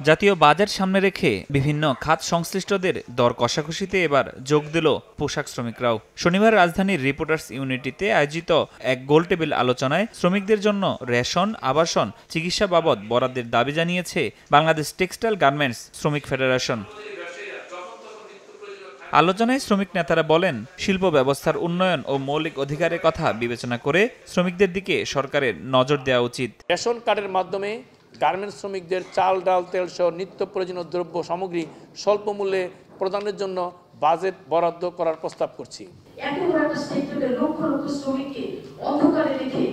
জাতীয় বাজেট সামনে রেখে বিভিন্ন খাত সংশ্লিষ্টদের দর কষাকষিতে এবার যোগ দিল পোশাক শ্রমিকরাও। শনিবার রাজধানীর রিপোর্টার্স ইউনিটিতে আয়োজিত এক গোলটেবিল আলোচনায় শ্রমিকদের জন্য রেশন, আবাসন, চিকিৎসা বাবদ বরাদ্দের দাবি জানিয়েছে বাংলাদেশ টেক্সটাইল গার্মেন্টস শ্রমিক ফেডারেশন। আলোচনায় শ্রমিক নেতারা বলেন, শিল্প ব্যবস্থার উন্নয়ন ও মৌলিক অধিকারের কথা বিবেচনা করে শ্রমিকদের দিকে সরকারের নজর দেওয়া উচিত। রেশন কার্ডের মাধ্যমে গার্মেন্টস শ্রমিকদের চাল, ডাল, তেল সহ নিত্য প্রয়োজনীয় দ্রব্য সামগ্রী স্বল্প মূল্যে প্রদানের জন্য বাজেট বরাদ্দ করার প্রস্তাব করছি। এত বড় একটা সেক্টরের লক্ষ লক্ষ শ্রমিককে অন্ধকারে রেখে,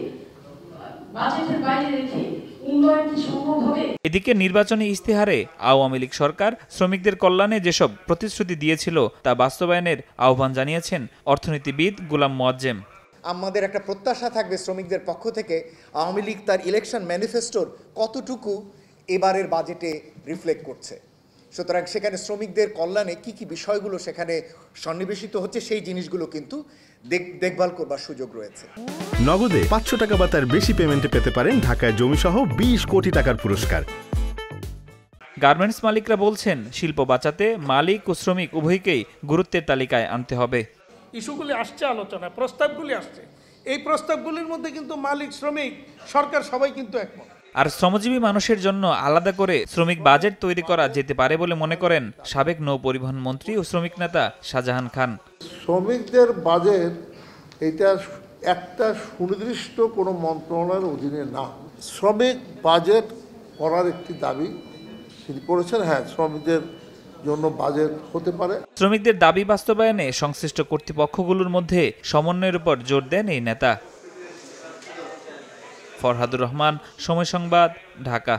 বাজেটের বাইরে রেখে উন্নয়ন কি সম্ভব হবে? এদিকে নির্বাচনী ইস্তেহারে আওয়ামী লীগ সরকার শ্রমিকদের কল্যাণে যেসব প্রতিশ্রুতি দিয়েছিল তা বাস্তবায়নের আহ্বান জানিয়েছেন অর্থনীতিবিদ গোলাম মোয়াজ্জেম। আমাদের একটা প্রত্যাশা থাকবে শ্রমিকদের পক্ষ থেকে আওয়ামী লীগ তার ইলেকশন ম্যানিফেস্টোর কতটুকু এবারের বাজেটে রিফ্লেক্ট করছে। সুতরাং সেখানে শ্রমিকদের কল্যাণে কি কি বিষয়গুলো সেখানে সন্নিবেশিত হচ্ছে সেই জিনিসগুলো কিন্তু দেখভাল করবার সুযোগ রয়েছে। নগদে 500 টাকা বা তার বেশি পেমেন্টে পেতে পারেন ঢাকায় জমিসহ 20 কোটি টাকার পুরস্কার। গার্মেন্টস মালিকরা বলছেন, শিল্প বাঁচাতে মালিক ও শ্রমিক উভয়কেই গুরুত্বের তালিকায় আনতে হবে। ইস্যুগুলি আসছে আলোচনায়, প্রস্তাবগুলি আসছে, এই প্রস্তাবগুলির মধ্যে কিন্তু মালিক, শ্রমিক, সরকার সবাই কিন্তু একমত। আর শ্রমজীবী মানুষের জন্য আলাদা করে শ্রমিক বাজেট তৈরি করা যেতে পারে বলে মনে করেন সাবেক নৌ পরিবহন মন্ত্রী ও শ্রমিক নেতা শাহজাহান খান। শ্রমিকদের বাজেট এটা একটা সুনির্দিষ্ট কোনো মন্ত্রণালয়ের অধীনে না, শ্রমিক বাজেট করার একটি দাবি তিনি করেছেন। হ্যাঁ, শ্রমিকদের জন্য বাজেট হতে পারে। শ্রমিকদের দাবি বাস্তবায়নে সংশ্লিষ্ট কর্তৃপক্ষগুলোর মধ্যে সমন্বয়ের উপর জোর দেন এই নেতা। ফরহাদুর রহমান, সময় সংবাদ, ঢাকা।